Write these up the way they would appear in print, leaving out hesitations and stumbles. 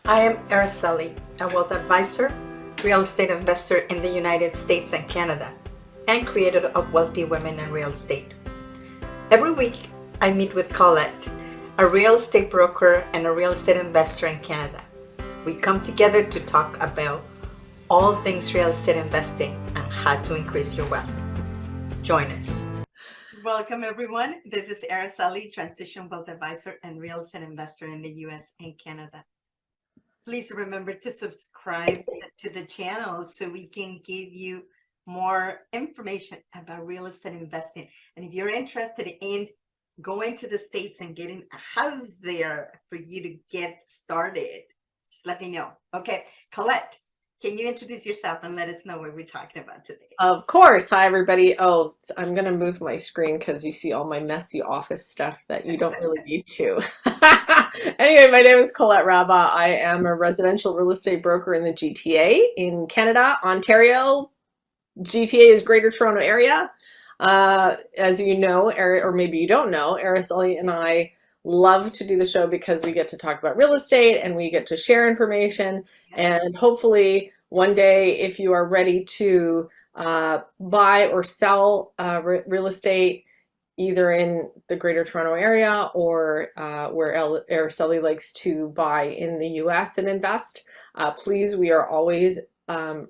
I am Araceli, a wealth advisor, real estate investor in the United States and Canada, and creator of Wealthy Women in Real Estate. Every week, I meet with Colette, a real estate broker and a real estate investor in Canada. We come together to talk about all things real estate investing and how to increase your wealth. Join us. Welcome, everyone. This is Araceli, transition wealth advisor and real estate investor in the US and Canada. Please remember to subscribe to the channel so we can give you more information about real estate investing. And if you're interested in going to the States and getting a house there for you to get started, just let me know. Okay, Colette, can you introduce yourself and let us know what we're talking about today? Of course. Hi, everybody. Oh, I'm going to move my screen because you see all my messy office stuff that you don't really need to. Anyway, my name is Colette Rabba. I am a residential real estate broker in the GTA in Canada, Ontario. GTA is Greater Toronto Area. As you know, or maybe you don't know, Araceli and I love to do the show because we get to talk about real estate and we get to share information. And hopefully one day, if you are ready to buy or sell real estate, either in the Greater Toronto Area or where Araceli likes to buy in the US and invest, please, we are always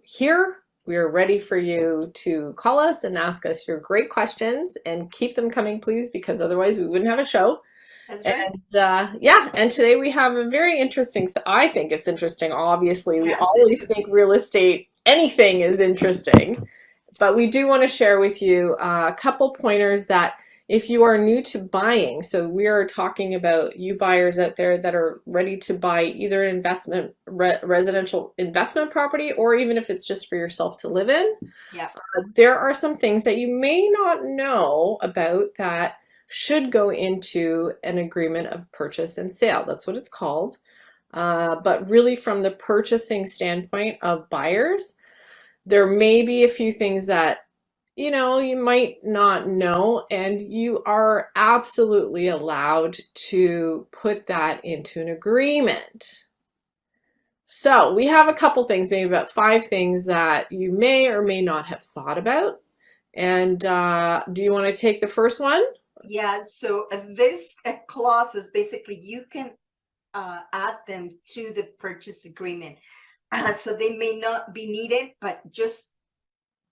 here. We are ready for you to call us and ask us your great questions, and keep them coming, please, because otherwise we wouldn't have a show. That's right. And yeah, and today we have a very interesting, so I think it's interesting, obviously. We Yes, always think real estate, anything is interesting, but we do want to share with you a couple pointers that if you are new to buying, so we are talking about you buyers out there that are ready to buy either an investment, residential investment property, or even if it's just for yourself to live in. Yeah. There are some things that you may not know about that should go into an agreement of purchase and sale. That's what it's called. But really, from the purchasing standpoint of buyers, there may be a few things that you might not know, and you are absolutely allowed to put that into an agreement. So we have a couple things, maybe about 5 things that you may or may not have thought about. And do you want to take the first one? Yeah, so this clause is basically you can add them to the purchase agreement. So they may not be needed, but just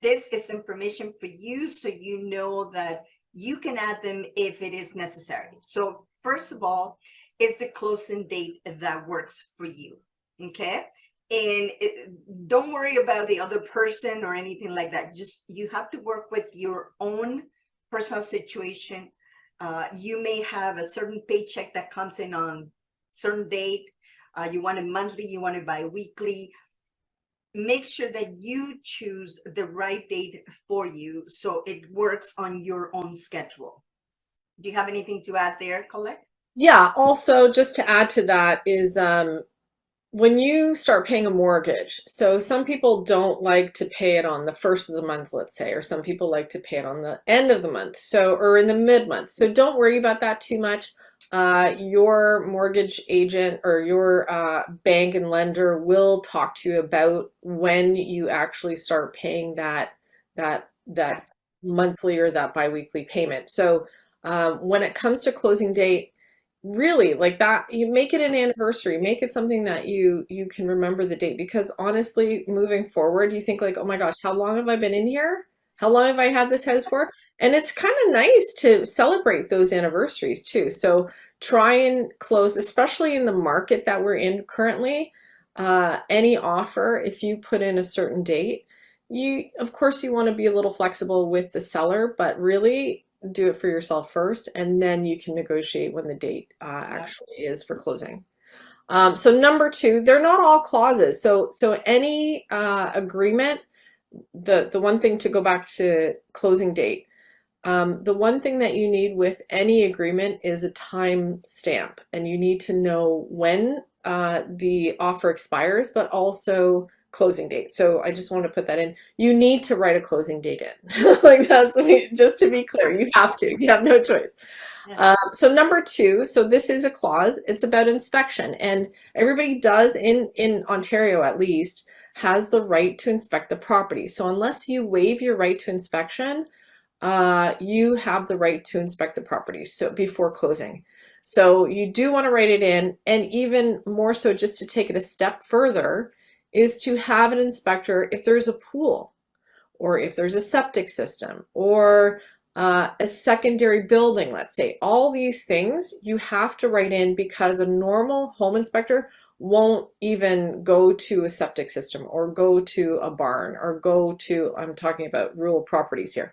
this is information for you so you know that you can add them if it is necessary. So first of all, is the closing date that works for you, okay? And don't worry about the other person or anything like that. Just you have to work with your own personal situation. You may have a certain paycheck that comes in on certain date. You want it monthly, you want it bi-weekly. Make sure that you choose the right date for you so it works on your own schedule. Do you have anything to add there, Colette? Yeah, also just to add to that is when you start paying a mortgage, so some people don't like to pay it on the first of the month, let's say, or some people like to pay it on the end of the month, so, or in the mid-month. So don't worry about that too much. Your mortgage agent or your bank and lender will talk to you about when you actually start paying that monthly or that biweekly payment. So when it comes to closing date, really, like that, you make it an anniversary, make it something that you can remember the date, because honestly, moving forward, you think like, oh my gosh, how long have I been in here? How long have I had this house for? And it's kind of nice to celebrate those anniversaries too. So try and close, especially in the market that we're in currently, any offer, if you put in a certain date, of course you want to be a little flexible with the seller, but really do it for yourself first, and then you can negotiate when the date actually is for closing. So number 2, they're not all clauses. So any agreement, the one thing, to go back to closing date, the one thing that you need with any agreement is a time stamp, and you need to know when the offer expires, but also closing date. So I just want to put that in. You need to write a closing date in. Like that's just to be clear, you have to. You have no choice. Yeah. So number two, so this is a clause. It's about inspection, and everybody does in Ontario at least has the right to inspect the property. So unless you waive your right to inspection, you have the right to inspect the property so before closing. So you do want to write it in, and even more so, just to take it a step further, is to have an inspector if there's a pool, or if there's a septic system, or a secondary building, let's say. All these things you have to write in, because a normal home inspector won't even go to a septic system or go to a barn or go to, I'm talking about rural properties here.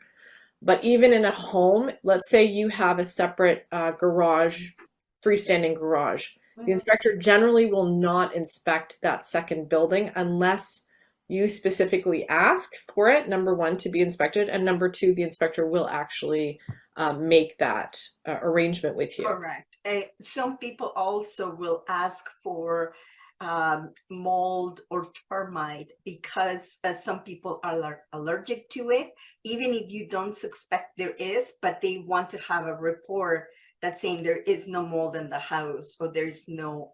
But even in a home, let's say you have a separate garage, freestanding garage. The inspector generally will not inspect that second building unless you specifically ask for it, number one, to be inspected, and number two, the inspector will actually make that arrangement with you. Correct. Some people also will ask for mold or termite, because some people are allergic to it, even if you don't suspect there is, but they want to have a report that's saying there is no mold in the house, or there's no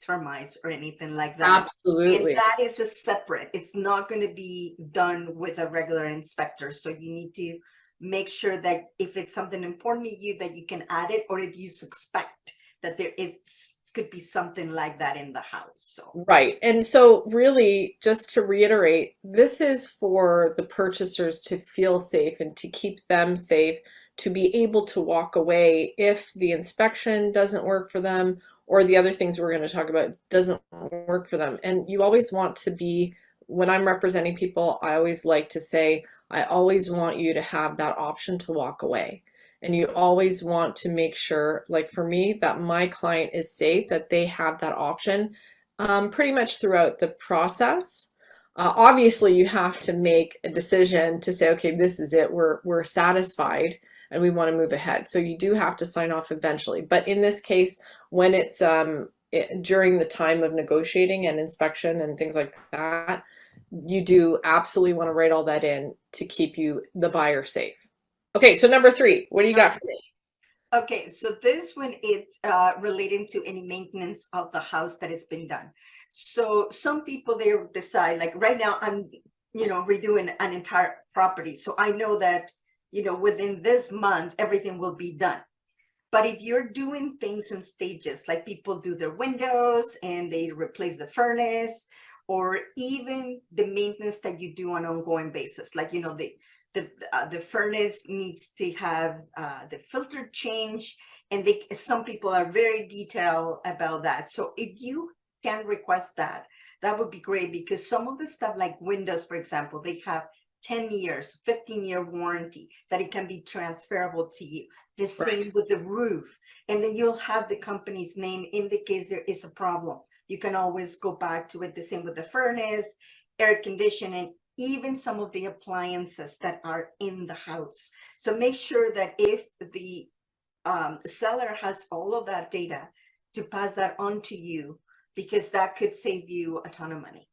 termites or anything like that. Absolutely. And that is a separate, it's not going to be done with a regular inspector. So you need to make sure that if it's something important to you, that you can add it, or if you suspect that there could be something like that in the house. So right. And so really, just to reiterate, this is for the purchasers to feel safe and to keep them safe, to be able to walk away if the inspection doesn't work for them, or the other things we're going to talk about doesn't work for them. And you always want to be, when I'm representing people, I always like to say, I always want you to have that option to walk away. And you always want to make sure, like for me, that my client is safe, that they have that option pretty much throughout the process. Obviously, you have to make a decision to say, okay, this is it, we're satisfied and we want to move ahead. So you do have to sign off eventually. But in this case, when it's during the time of negotiating and inspection and things like that, you do absolutely want to write all that in to keep the buyer safe. Okay, so number three, what do you got for me? okay, so this one is relating to any maintenance of the house that has been done. So some people, they decide, like right now I'm redoing an entire property, so I know that within this month everything will be done. But if you're doing things in stages, like people do their windows and they replace the furnace, or even the maintenance that you do on an ongoing basis, like the furnace needs to have the filter change, and some people are very detailed about that. So if you can request that, that would be great, because some of the stuff like windows, for example, they have 10 years, 15-year warranty that it can be transferable to you. The same with the roof. And then you'll have the company's name in the case there is a problem. You can always go back to it. The same with the furnace, air conditioning, even some of the appliances that are in the house. So make sure that if the seller has all of that data, to pass that on to you, because that could save you a ton of money.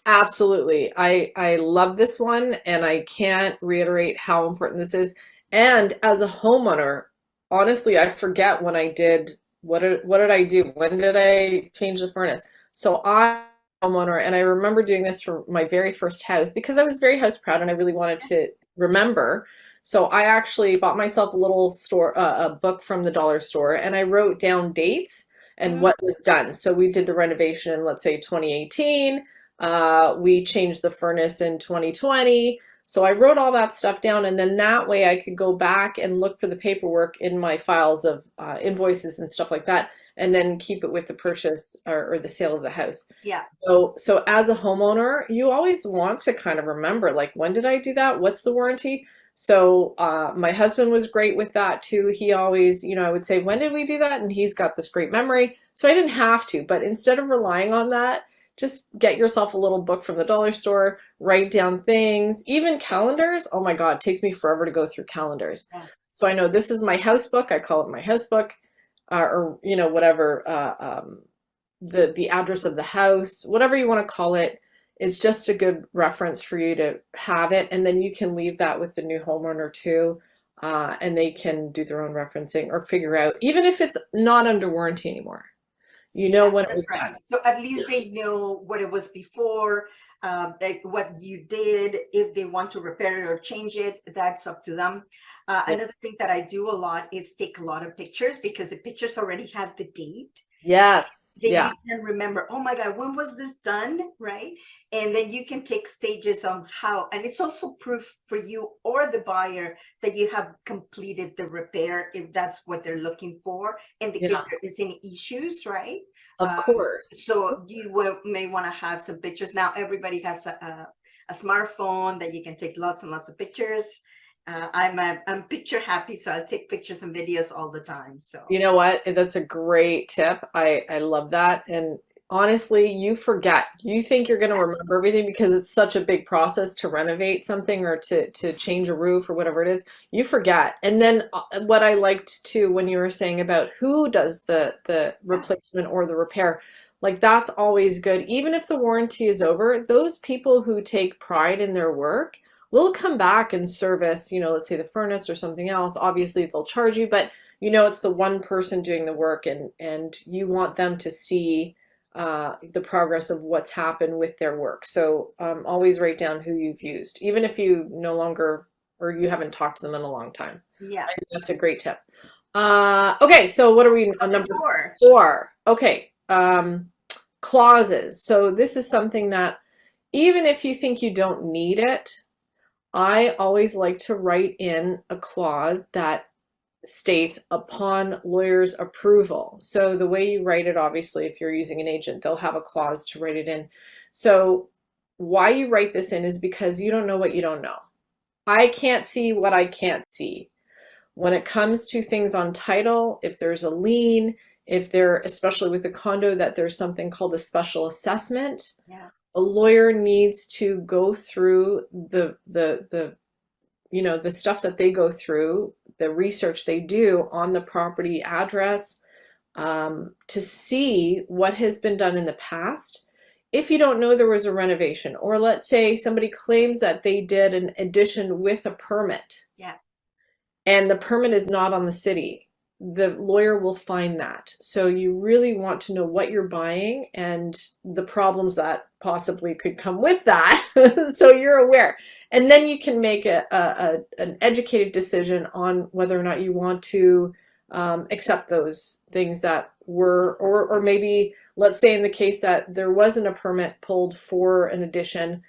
Absolutely. I love this one, and I can't reiterate how important this is. And as a homeowner, honestly, I forget when I did, what did I do? When did I change the furnace? So I'm a homeowner, and I remember doing this for my very first house because I was very house proud and I really wanted to remember. So I actually bought myself a little a book from the dollar store, and I wrote down dates and what was done. So we did the renovation in, let's say, 2018. We changed the furnace in 2020. So I wrote all that stuff down, and then that way I could go back and look for the paperwork in my files of invoices and stuff like that, and then keep it with the purchase or the sale of the house. Yeah. So as a homeowner, you always want to kind of remember, like, when did I do that? What's the warranty? So my husband was great with that too. He always, I would say, when did we do that? And he's got this great memory. So I didn't have to, but instead of relying on that, just get yourself a little book from the dollar store, write down things, even calendars. Oh my God, it takes me forever to go through calendars. Yeah. So I know this is my house book. I call it my house book, or, whatever, the address of the house, whatever you want to call it. It's just a good reference for you to have it, and then you can leave that with the new homeowner too, and they can do their own referencing or figure out, even if it's not under warranty anymore, you know Yeah, when it that's was right. done. So at least they know what it was before, like what you did. If they want to repair it or change it, that's up to them. Yeah. Another thing that I do a lot is take a lot of pictures, because the pictures already have the date. Yes. Then Yeah. you can remember, oh my God, when was this done, right? And then you can take stages on how, and it's also proof for you or the buyer that you have completed the repair, if that's what they're looking for, in the case Yeah. there is any issues, right? Of course. So you may want to have some pictures. Now everybody has a smartphone that you can take lots and lots of pictures. I'm picture happy, so I'll take pictures and videos all the time. So You know what? That's a great tip. I love that. And honestly, you forget. You think you're going to remember everything because it's such a big process to renovate something or to change a roof or whatever it is. You forget. And then what I liked too when you were saying about who does the replacement or the repair, like that's always good. Even if the warranty is over, those people who take pride in their work will come back and service, let's say the furnace or something else. Obviously, they'll charge you, but it's the one person doing the work, and you want them to see the progress of what's happened with their work. So always write down who you've used, even if you no longer or you haven't talked to them in a long time. yeah. I think that's a great tip. Okay, so what are we on Number number four. 4? Okay, clauses. So this is something that even if you think you don't need it, I always like to write in a clause that states upon lawyer's approval. So the way you write it, obviously, if you're using an agent, they'll have a clause to write it in. So why you write this in is because you don't know what you don't know. I can't see what I can't see. When it comes to things on title, if there's a lien, if there, especially with a condo, that there's something called a special assessment, Yeah. a lawyer needs to go through the stuff that they go through, the research they do on the property address, to see what has been done in the past. If you don't know there was a renovation, or let's say somebody claims that they did an addition with a permit, Yeah. and the permit is not on the city, the lawyer will find that. So you really want to know what you're buying and the problems that possibly could come with that, so you're aware. And then you can make an educated decision on whether or not you want to accept those things that were, or maybe, let's say in the case that there wasn't a permit pulled for an addition,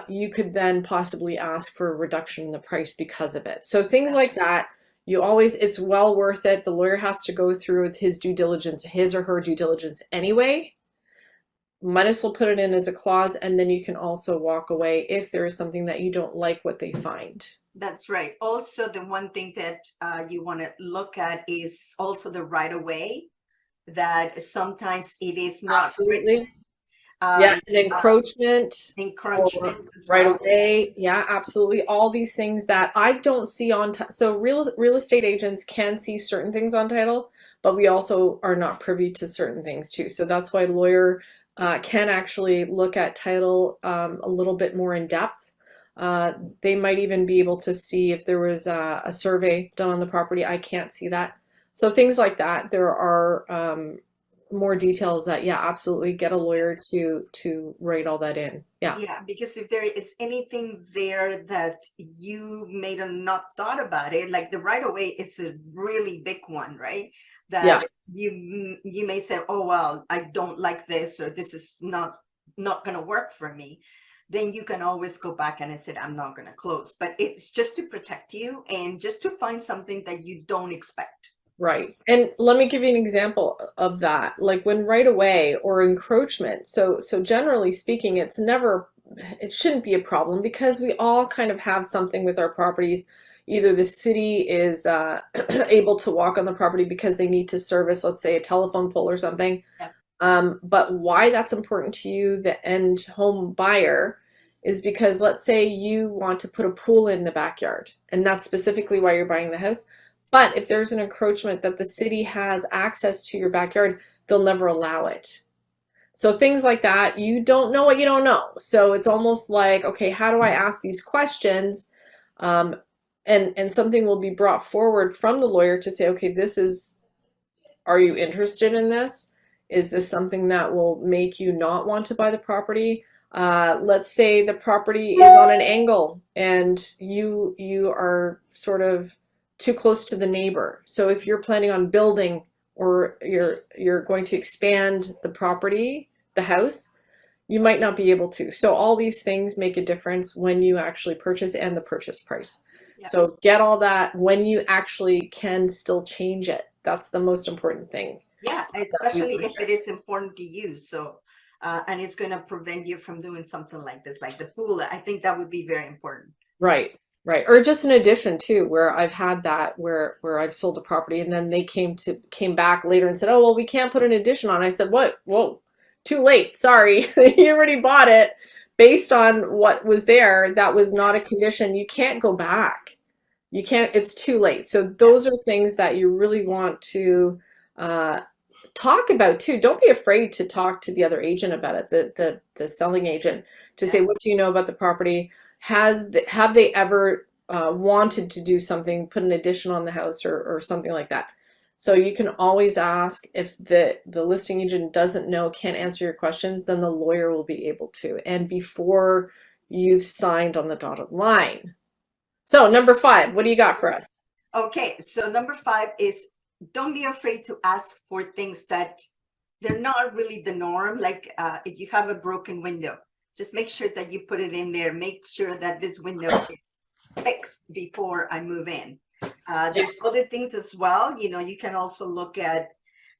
you could then possibly ask for a reduction in the price because of it. So things like that, it's well worth it. The lawyer has to go through with his due diligence, his or her due diligence anyway. Might as well put it in as a clause, and then you can also walk away if there is something that you don't like what they find. That's right. Also, the one thing that you want to look at is also the right of way, that sometimes it is not Absolutely. written. Yeah, an encroachment or Encroachments as right well. away. Yeah, absolutely. All these things that I don't see on so real estate agents can see certain things on title, but we also are not privy to certain things too. So that's why lawyer can actually look at title a little bit more in depth. They might even be able to see if there was a survey done on the property. I can't see that. So things like that. There are more details that, yeah, absolutely, get a lawyer to write all that in. Yeah. Yeah, because if there is anything there that you may have not thought about it, like the right of way, it's a really big one, right? Yeah. That you may say, oh well, I don't like this, or this is not going to work for me. Then you can always go back and I said, I'm not going to close. But it's just to protect you and just to find something that you don't expect. Right. And let me give you an example of that. Like when right away or encroachment. So generally speaking, it shouldn't be a problem because we all kind of have something with our properties. Either the city is able to walk on the property because they need to service, let's say, a telephone pole or something. Yeah. But why that's important to you, the end home buyer, is because let's say you want to put a pool in the backyard, and that's specifically why you're buying the house. But if there's an encroachment that the city has access to your backyard, they'll never allow it. So things like that, you don't know what you don't know. So it's almost like, okay, how do I ask these questions? Um, and something will be brought forward from the lawyer to say, okay, this is, are you interested in this? Is this something that will make you not want to buy the property? Let's say the property is on an angle and you are sort of too close to the neighbor. So if you're planning on building or you're going to expand the property, the house, you might not be able to. So all these things make a difference when you actually purchase and the purchase price. Yeah. So get all that when you actually can still change it. That's the most important thing. Yeah, especially if it is important to you. So, and it's going to prevent you from doing something like this, like the pool. I think that would be very important. Right, right. Or just an addition too, where I've had that where I've sold a property and then they came back later and said, "Oh, well, we can't put an addition on." I said, "What? Whoa, too late. Sorry. You already bought it based on what was there. That was not a condition. You can't go back. You can't, it's too late." So those are things that you really want to uh, talk about too. Don't be afraid to talk to the other agent about it, the selling agent, to say, what do you know about the property? Have they ever wanted to do something, put an addition on the house or something like that? So you can always ask. If the listing agent doesn't know, can't answer your questions, then the lawyer will be able to, and before you've signed on the dotted line. So number 5, what do you got for us? Okay, so number 5 is don't be afraid to ask for things that they're not really the norm. Like if you have a broken window, just make sure that you put it in there. Make sure that this window is fixed before I move in. There's other things as well. You know, you can also look at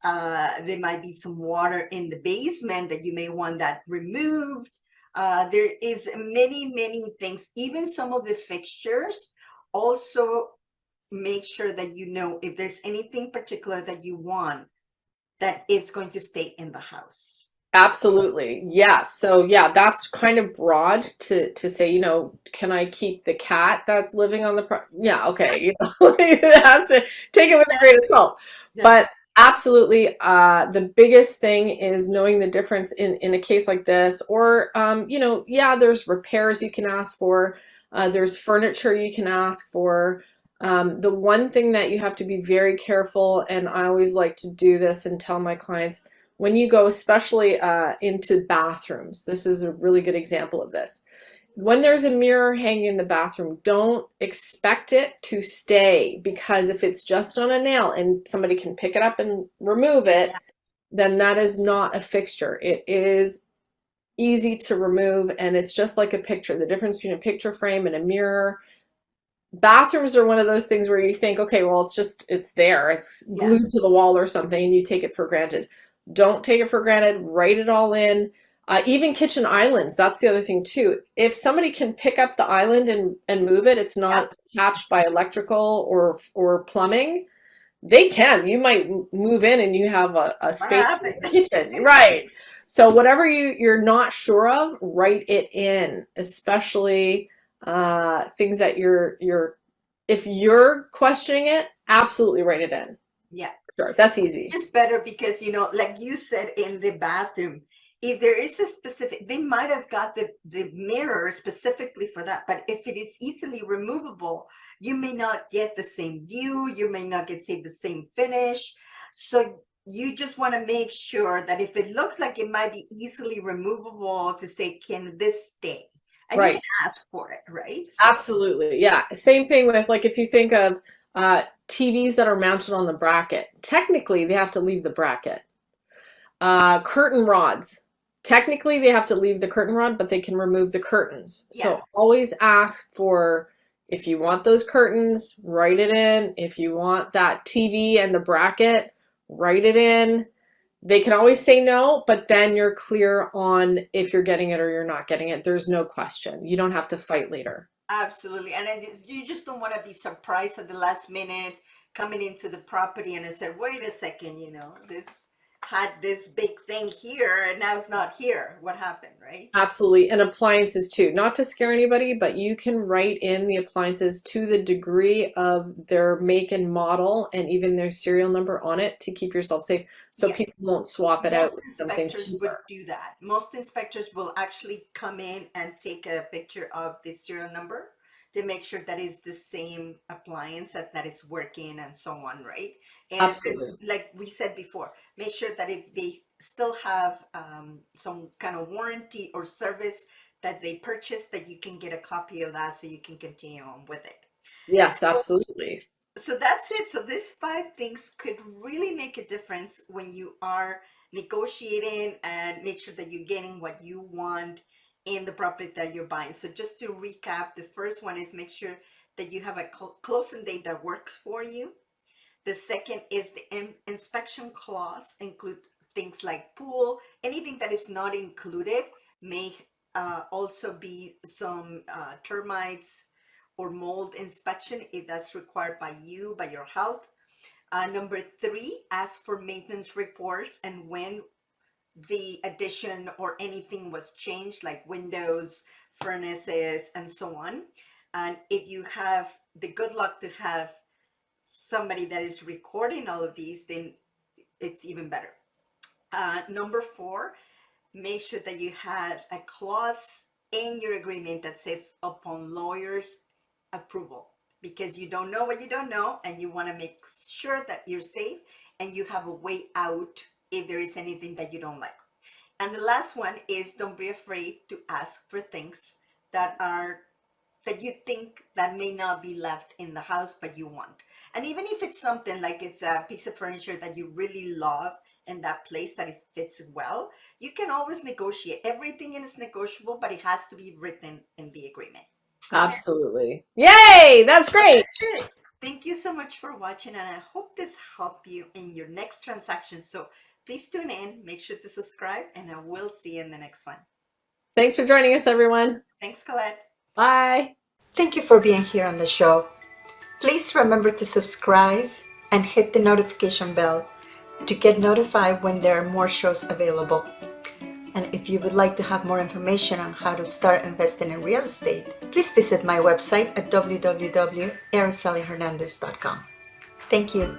there might be some water in the basement that you may want that removed. There is many things, even some of the fixtures. Also make sure that you know if there's anything particular that you want that is going to stay in the house. Absolutely. Yeah. So yeah, that's kind of broad to say, you know, can I keep the cat that's living on the yeah, okay, you know, it has to take it with a grain of salt. Yeah. But absolutely, the biggest thing is knowing the difference in a case like this, or you know, yeah, there's repairs you can ask for, there's furniture you can ask for. The one thing that you have to be very careful, and I always like to do this and tell my clients, when you go especially into bathrooms, this is a really good example of this. When there's a mirror hanging in the bathroom, don't expect it to stay, because if it's just on a nail and somebody can pick it up and remove it, then that is not a fixture. It is easy to remove, and it's just like a picture. The difference between a picture frame and a mirror. Bathrooms are one of those things where you think, okay, well, it's there. It's glued to the wall or something, and you take it for granted. Don't take it for granted. Write it all in. Even kitchen islands, that's the other thing too. If somebody can pick up the island and move it, it's not attached by electrical or plumbing, they can. You might move in and you have a space in the kitchen. Right. So whatever you're not sure of, write it in, especially things that if you're questioning it, absolutely write it in. Yeah. Sure, that's easy. It's better because, you know, like you said, in the bathroom, if there is a specific, they might have got the mirror specifically for that, but if it is easily removable, you may not get the same view, you may not get, say, the same finish. So you just want to make sure that if it looks like it might be easily removable, to say, can this stay? And you can ask for it, right? So, absolutely, yeah. Same thing with, like, if you think of TVs that are mounted on the bracket, technically they have to leave the bracket. Curtain rods, technically they have to leave the curtain rod, but they can remove the curtains. So always ask for, if you want those curtains, write it in. If you want that TV and the bracket, write it in. They can always say no, but then you're clear on if you're getting it or you're not getting it. There's no question. You don't have to fight later. Absolutely. And you just don't want to be surprised at the last minute coming into the property and I said, wait a second, you know, this had this big thing here and now it's not here. What happened, right? Absolutely. And appliances too. Not to scare anybody, but you can write in the appliances to the degree of their make and model and even their serial number on it to keep yourself safe so Yeah. people won't swap it out Most with something inspectors would cheaper. do that. Most inspectors will actually come in and take a picture of the serial number to make sure that it's the same appliance, that it's working and so on, right? And Absolutely. like we said before, make sure that if they still have some kind of warranty or service that they purchased, that you can get a copy of that so you can continue on with it. Yes, So absolutely. so that's it. So these five things could really make a difference when you are negotiating and make sure that you're getting what you want in the property that you're buying. So just to recap, the first one is make sure that you have a closing date that works for you. The second is the inspection clause, include things like pool. Anything that is not included may also be some termites or mold inspection if that's required by you, by your health. Number three, ask for maintenance reports and when the addition or anything was changed, like windows, furnaces, and so on. And if you have the good luck to have somebody that is recording all of these, then it's even better. Number four, make sure that you have a clause in your agreement that says upon lawyer's approval, because you don't know what you don't know and you want to make sure that you're safe and you have a way out if there is anything that you don't like. And the last one is don't be afraid to ask for things that are that you think that may not be left in the house but you want. And even if it's something like it's a piece of furniture that you really love in that place, that it fits well, you can always negotiate. Everything is negotiable, but it has to be written in the agreement. Okay, Absolutely. Yay! That's so great. that's it. Thank you so much for watching, and I hope this helped you in your next transaction. So please tune in, make sure to subscribe, and I will see you in the next one. Thanks for joining us, everyone. Thanks, Colette. Bye. Thank you for being here on the show. Please remember to subscribe and hit the notification bell to get notified when there are more shows available. And if you would like to have more information on how to start investing in real estate, please visit my website at www.aracelihernandez.com. Thank you.